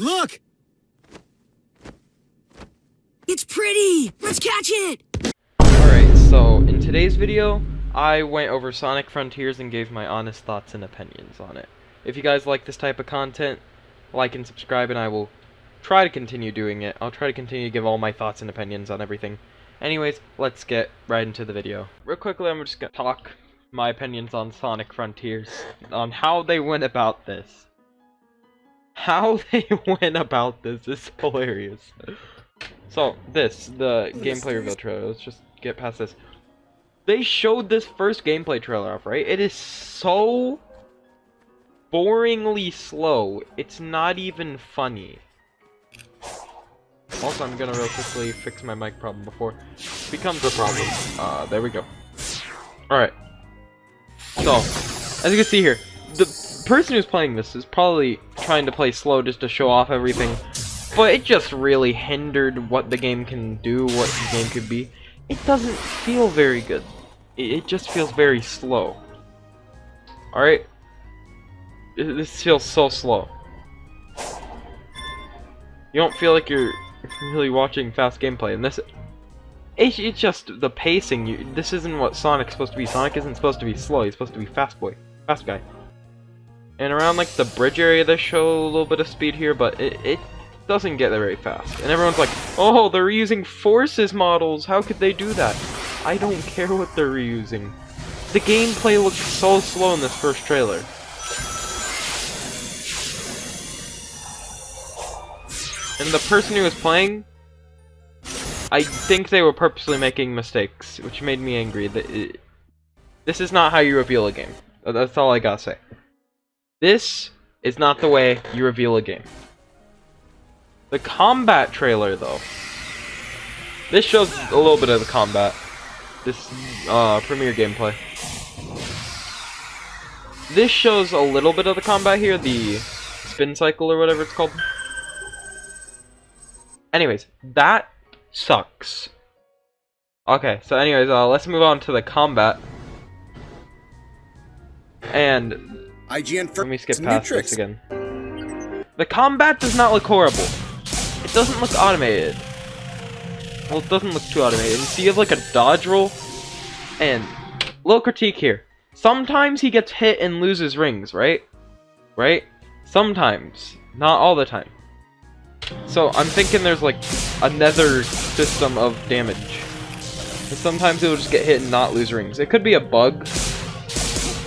Look! It's pretty! Let's catch it! Alright, so in today's video, I went over Sonic Frontiers and gave my honest thoughts and opinions on it. If you guys like this type of content, like and subscribe, and I will try to continue doing it. I'll try to continue to give all my thoughts and opinions on everything. Anyways, let's get right into the video. Real quickly, I'm just gonna talk my opinions on Sonic Frontiers, on how they went about this. How they went about this is hilarious. So, the gameplay reveal trailer, let's just get past this. They showed this first gameplay trailer off, right? It is so boringly slow, it's not even funny. Also, I'm gonna real quickly fix my mic problem before it becomes a problem. There we go. Alright. So, as you can see here, the person who's playing this is probably trying to play slow just to show off everything, but it just really hindered what the game can do, what the game could be. It doesn't feel very good. It just feels very slow. Alright? This feels so slow. You don't feel like you're really watching fast gameplay, and it's just the pacing. This isn't what Sonic's supposed to be. Sonic isn't supposed to be slow, he's supposed to be fast guy. And around like the bridge area, they show a little bit of speed here, but it doesn't get there very fast. And everyone's like, oh, they're reusing Forces models, how could they do that? I don't care what they're reusing. The gameplay looks so slow in this first trailer. And the person who was playing, I think they were purposely making mistakes, which made me angry. This is not how you reveal a game. That's all I gotta say. This is not the way you reveal a game. The combat trailer, though. This shows a little bit of the combat. This premiere gameplay. This shows a little bit of the combat here, the spin cycle or whatever it's called. Anyways, that sucks. Okay, so anyways, let's move on to the combat. And let me skip past this again. The combat does not look horrible. It doesn't look automated. Well, it doesn't look too automated. You see, you have like a dodge roll. And little critique here. Sometimes he gets hit and loses rings, right? Right? Sometimes, not all the time. So I'm thinking there's like another system of damage. And sometimes it'll just get hit and not lose rings. It could be a bug,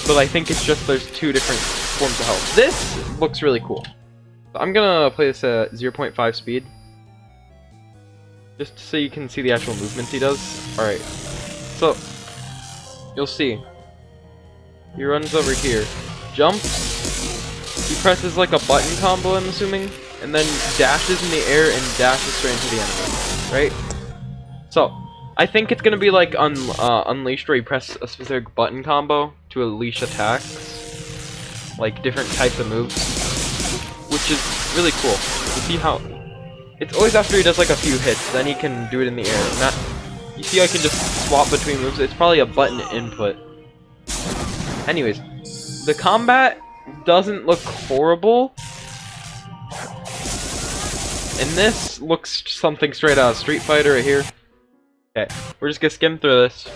but I think it's just there's two different forms of health. This looks really cool. I'm gonna play this at 0.5 speed, just so you can see the actual movements he does. Alright, so you'll see. He runs over here, jumps, he presses like a button combo, I'm assuming, and then dashes in the air and dashes straight into the enemy, right? So, I think it's gonna be like Unleashed, where you press a specific button combo to unleash attacks, like different types of moves, which is really cool. You see how it's always after he does like a few hits, then he can do it in the air. And that, you see, I can just swap between moves. It's probably a button input. Anyways, the combat doesn't look horrible. And this looks something straight out of Street Fighter right here. Okay, we're just gonna skim through this.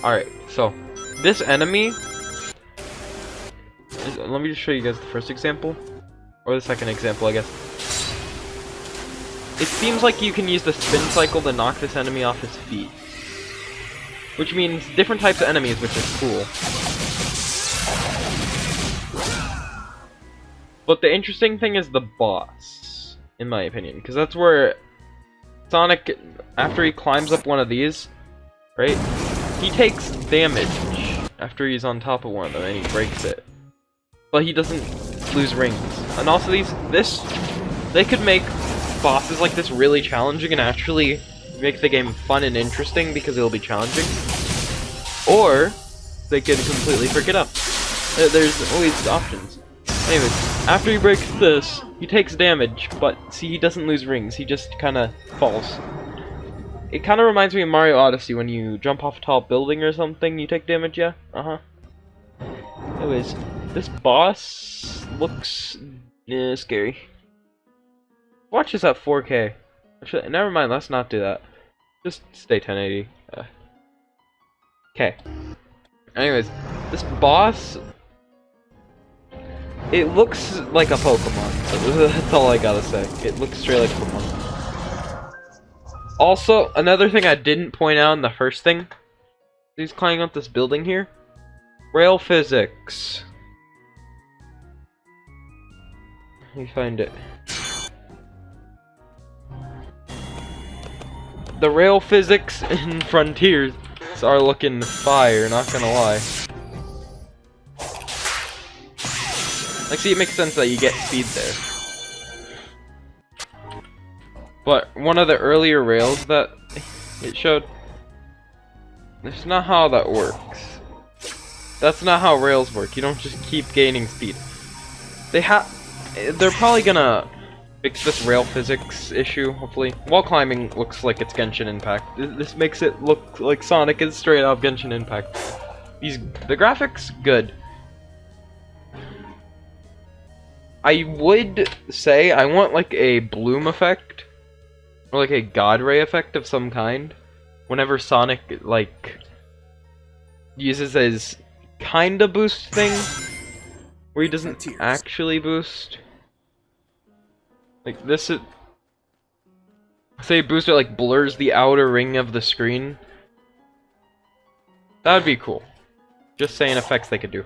Alright, so this enemy let me just show you guys the first example. Or the second example, I guess. It seems like you can use the spin cycle to knock this enemy off his feet. Which means different types of enemies, which is cool. But the interesting thing is the boss, in my opinion. Because that's where Sonic, after he climbs up one of these, right? He takes damage after he's on top of one of them and he breaks it. But he doesn't lose rings. And also they could make bosses like this really challenging and actually make the game fun and interesting because it'll be challenging. Or they could completely freak it up. There's always options. Anyways, after he breaks this, he takes damage, but see, he doesn't lose rings, he just kinda falls. It kinda reminds me of Mario Odyssey when you jump off a tall building or something, you take damage, yeah? Anyways, this boss, looks scary. Watch this at 4K. Actually, never mind, let's not do that. Just stay 1080. Okay. Anyways, this boss, it looks like a Pokemon. So that's all I gotta say. It looks straight like a Pokemon. Also, another thing I didn't point out in the first thing, he's climbing up this building here. Rail physics. Let me find it. The rail physics in Frontiers are looking fire, not gonna lie. Like, see, it makes sense that you get speed there. But one of the earlier rails that it showed, that's not how that works. That's not how rails work. You don't just keep gaining speed. They're probably gonna fix this rail physics issue, hopefully. Wall climbing looks like it's Genshin Impact. This makes it look like Sonic is straight out of Genshin Impact. The graphics, good. I would say I want like a bloom effect, or like a god ray effect of some kind, whenever Sonic like uses his kinda boost thing, where he doesn't actually boost. Like this is, say booster like blurs the outer ring of the screen. That would be cool. Just saying effects they could do.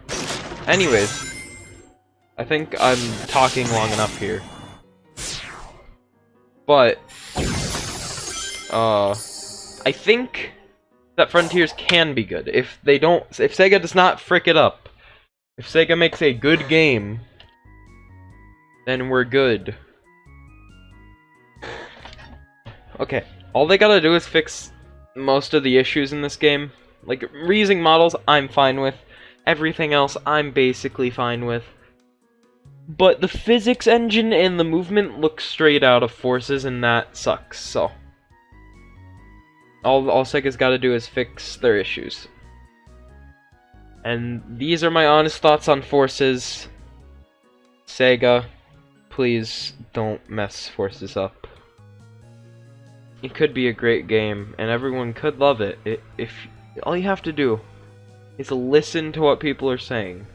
Anyways, I think I'm talking long enough here. But I think that Frontiers can be good if Sega does not frick it up. If Sega makes a good game, then we're good. Okay, all they gotta do is fix most of the issues in this game. Like, reusing models, I'm fine with. Everything else, I'm basically fine with. But the physics engine and the movement look straight out of Forces, and that sucks, so. All Sega's gotta do is fix their issues. And these are my honest thoughts on Forces. Sega, please don't mess Forces up. It could be a great game, and everyone could love it. If all you have to do is listen to what people are saying.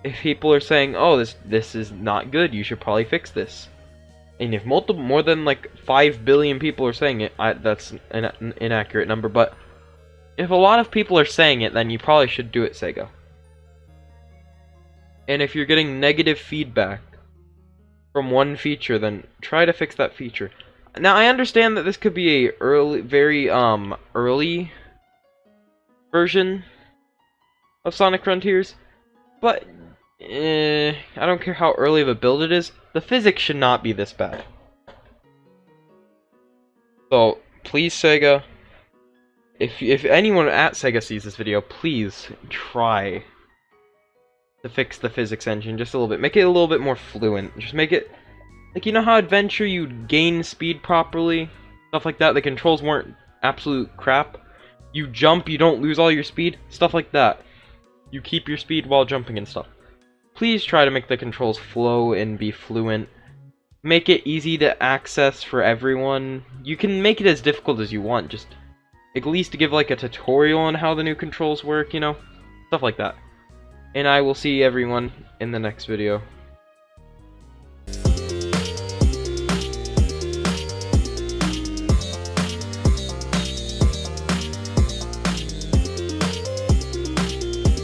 If people are saying, "Oh, this is not good. You should probably fix this," and if more than like 5 billion people are saying it, that's an inaccurate number. But if a lot of people are saying it, then you probably should do it, Sega. And if you're getting negative feedback from one feature, then try to fix that feature. Now, I understand that this could be a very early version of Sonic Frontiers, but I don't care how early of a build it is, the physics should not be this bad. So, please, Sega, if anyone at Sega sees this video, please try to fix the physics engine just a little bit. Make it a little bit more fluent. Just make it, like, you know how Adventure you gain speed properly? Stuff like that. The controls weren't absolute crap. You jump, you don't lose all your speed. Stuff like that. You keep your speed while jumping and stuff. Please try to make the controls flow and be fluent. Make it easy to access for everyone. You can make it as difficult as you want. Just at least give like a tutorial on how the new controls work, you know? Stuff like that. And I will see everyone in the next video.